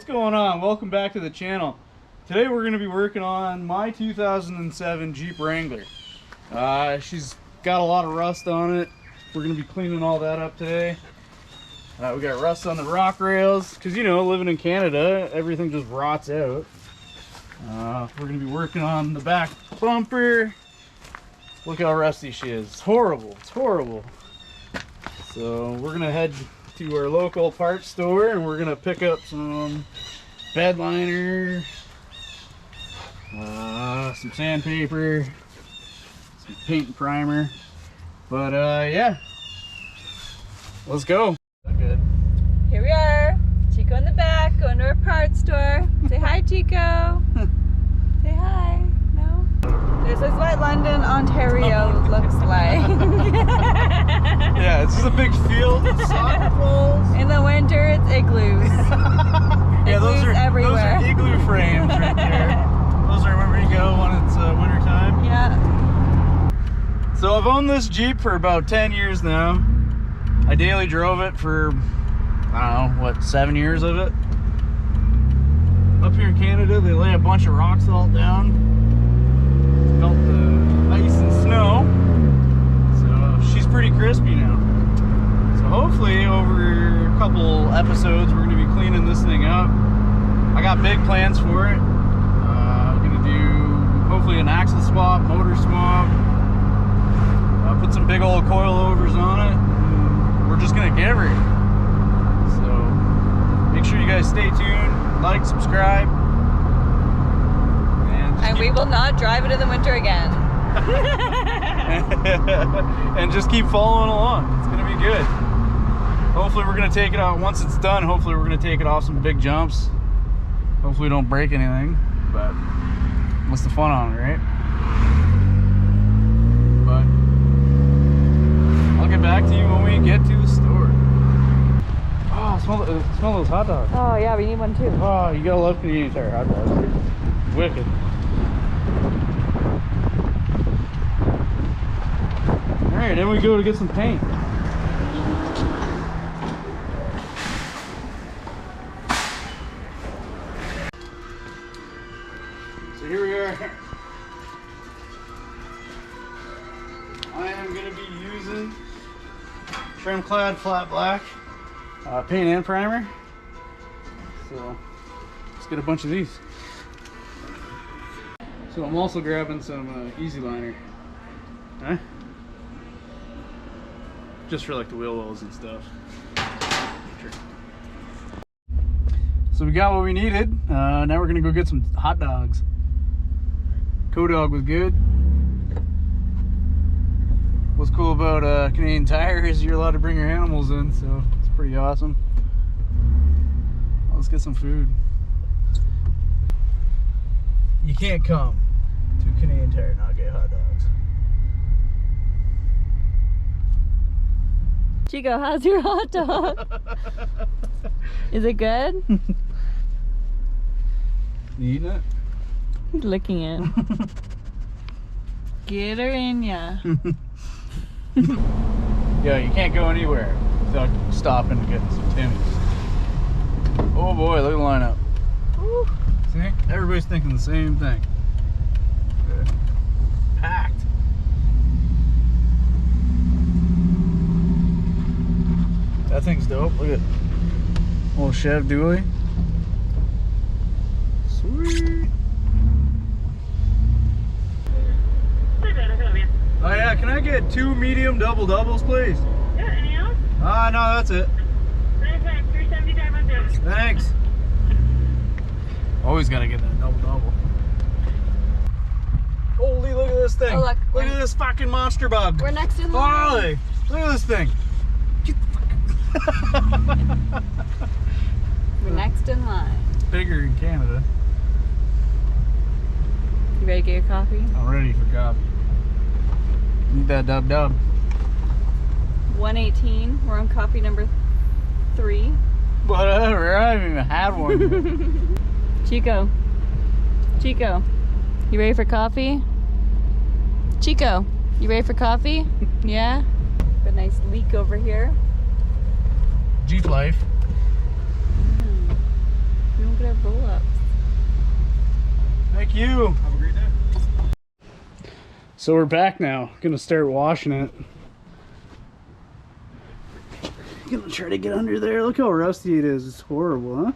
What's going on? Welcome back to the channel. Today we're going to be working on my 2007 Jeep Wrangler. She's got a lot of rust on it. We're going to be cleaning all that up today. We got rust on the rock rails because, you know, living in Canada, everything just rots out. We're going to be working on the back bumper. Look how rusty she is. It's horrible. It's horrible. So we're going to head to our local parts store and we're gonna pick up some bed liner, some sandpaper, some paint and primer. But yeah, let's go. Good. Here we are, Chico in the back, going to our parts store. Say hi, Chico. Say hi. No? This is what London, Ontario looks like. Yeah, it's just a big field of soccer balls. In the winter, it's igloos. Yeah, igloos everywhere. Those are igloo frames right there. Those are wherever you go when it's winter time. Yeah. So I've owned this Jeep for about 10 years now. I daily drove it for, I don't know, what, 7 years of it. Up here in Canada, they lay a bunch of rock salt down to melt the ice and snow. So she's pretty crispy now. So hopefully over a couple episodes we're going to be cleaning this thing up. I got big plans for it. I'm going to do hopefully an axle swap, motor swap, put some big old coilovers on it. And we're just going to give her. So make sure you guys stay tuned, like, subscribe. And we will not drive it in the winter again. And just keep following along. It's gonna be good. Hopefully we're gonna take it out once it's done. Hopefully we're gonna take it off some big jumps. Hopefully we don't break anything, but what's the fun on it, right? But I'll get back to you when we get to the store. Oh, smell those hot dogs. Oh yeah, we need one too. Oh, you gotta love Canadian Tire hot dogs. Wicked. Alright, then we go to get some paint. So here we are. I am going to be using trim clad flat black paint and primer. So let's get a bunch of these. So I'm also grabbing some easy liner. Huh? Just for like the wheel wells and stuff. Sure. So we got what we needed. Now we're gonna go get some hot dogs. Co-dog was good. What's cool about Canadian Tire is you're allowed to bring your animals in, so it's pretty awesome. Let's get some food. You can't come to Canadian Tire and not get hot dogs. Chico, how's your hot dog? Is it good? You eating it? He's licking it. Get her in ya. Yeah, you can't go anywhere without stopping and getting some Timmy's. Oh boy, look at the lineup. Woo. See? Everybody's thinking the same thing. Good. Packed. That thing's dope. Look at old Chev dually. Sweet. Oh yeah, can I get 2 medium double doubles, please? Yeah, anything else? No, that's it. Perfect, 375 on this. Thanks. Always gotta get that double double. Holy, look at this thing. Oh, look. Look at this fucking monster bug. We're next in line. Holy, look at this thing. Get the fuck. We're next in line. It's bigger in Canada. You ready to get your coffee? I'm ready for coffee. Need that dub dub. 118. We're on coffee number 3. Whatever, I haven't even had one yet. Chico. Chico. You ready for coffee? Chico, you ready for coffee? Yeah? A nice leak over here. Jeep life. We Look at our roll-ups. Thank you. Have a great day. So we're back now. Gonna start washing it. Gonna try to get under there. Look how rusty it is. It's horrible, huh?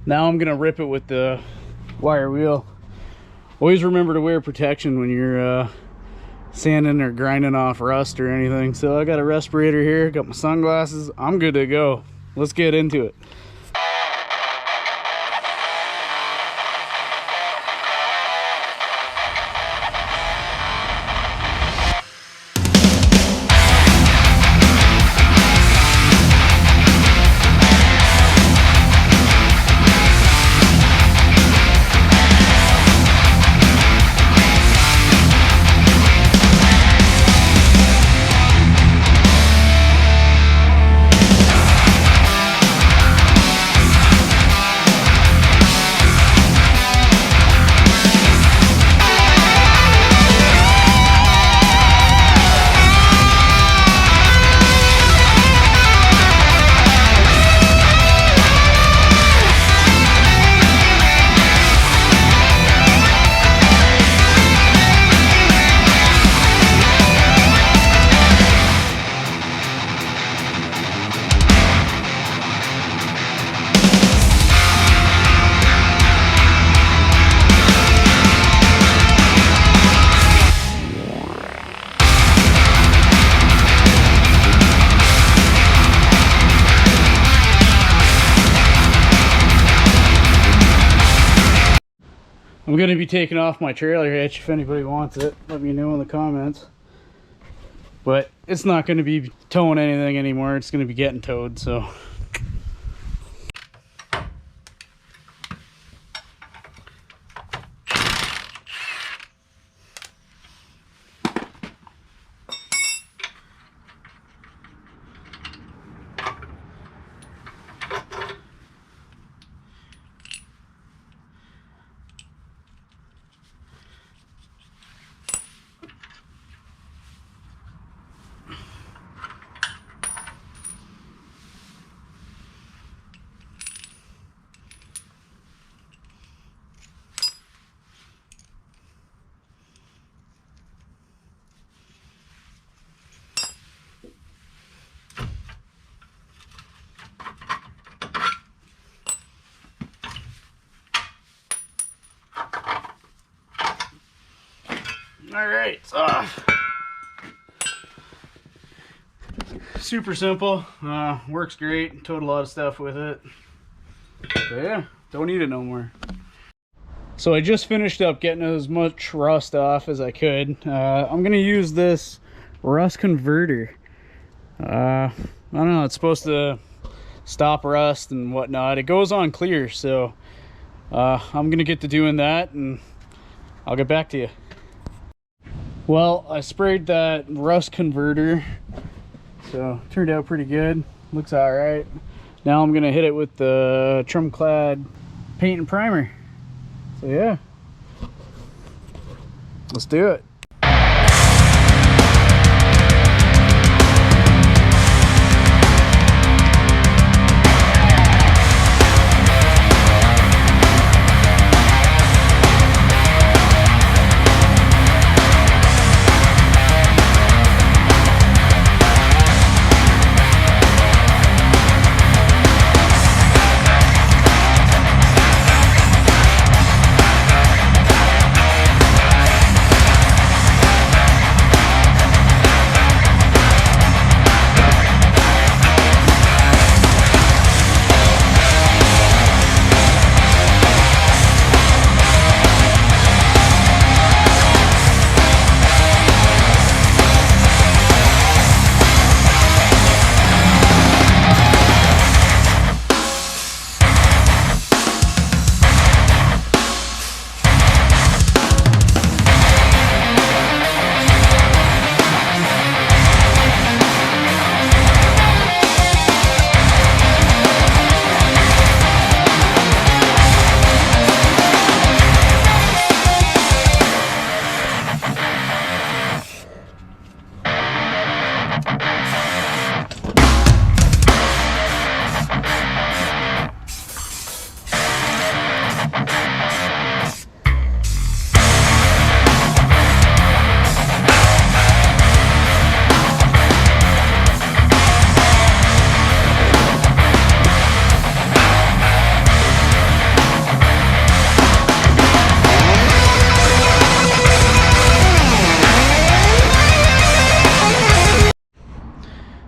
Now I'm gonna rip it with the wire wheel. Always remember to wear protection when you're sanding or grinding off rust or anything. So I got a respirator here, got my sunglasses. I'm good to go. Let's get into it. I'm gonna be taking off my trailer hitch. If anybody wants it, let me know in the comments. But it's not gonna be towing anything anymore. It's gonna be getting towed, so. All right, super simple, works great, towed a lot of stuff with it, but yeah, don't need it no more. So I just finished up getting as much rust off as I could. I'm gonna use this rust converter. I don't know, it's supposed to stop rust and whatnot. It goes on clear, so I'm gonna get to doing that and I'll get back to you. Well, I sprayed that rust converter So turned out pretty good. Looks all right. Now I'm gonna hit it with the trim clad paint and primer. So yeah, let's do it.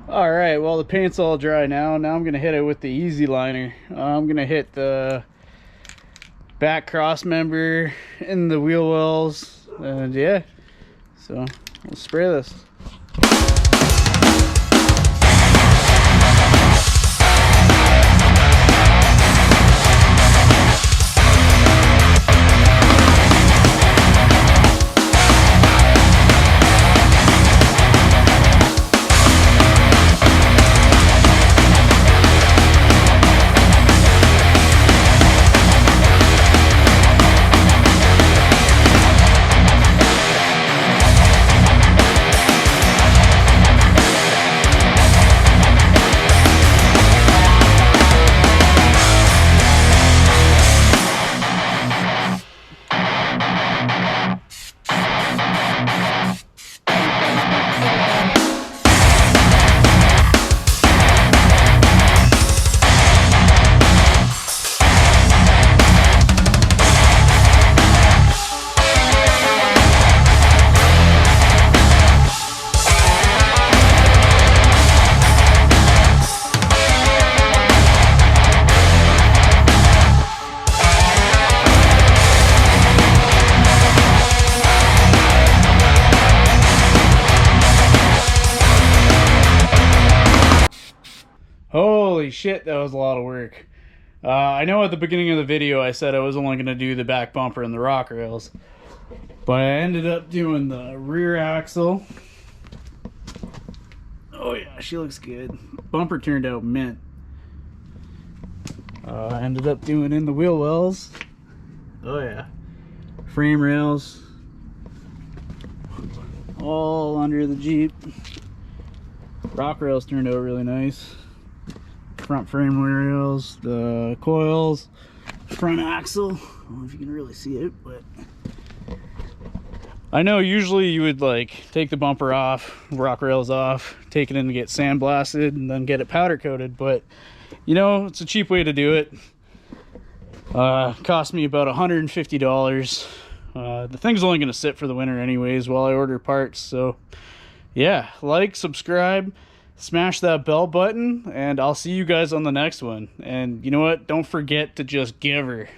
All right, well the paint's all dry now. Now I'm gonna hit it with the easy liner. I'm gonna hit the back cross member in the wheel wells, and yeah, so we'll spray this. Holy shit, that was a lot of work. I know at the beginning of the video I said I was only going to do the back bumper and the rock rails, but I ended up doing the rear axle. Oh yeah, she looks good. Bumper turned out mint. I ended up doing in the wheel wells. Oh yeah. Frame rails. All under the Jeep. Rock rails turned out really nice. Front frame rails, the coils, front axle. I don't know if you can really see it, but I know usually you would like take the bumper off, rock rails off, take it in to get sandblasted, and then get it powder coated. But you know, it's a cheap way to do it. Cost me about $150. The thing's only going to sit for the winter anyways while I order parts. So yeah, like, subscribe, smash that bell button, and I'll see you guys on the next one. And you know what? Don't forget to just give her.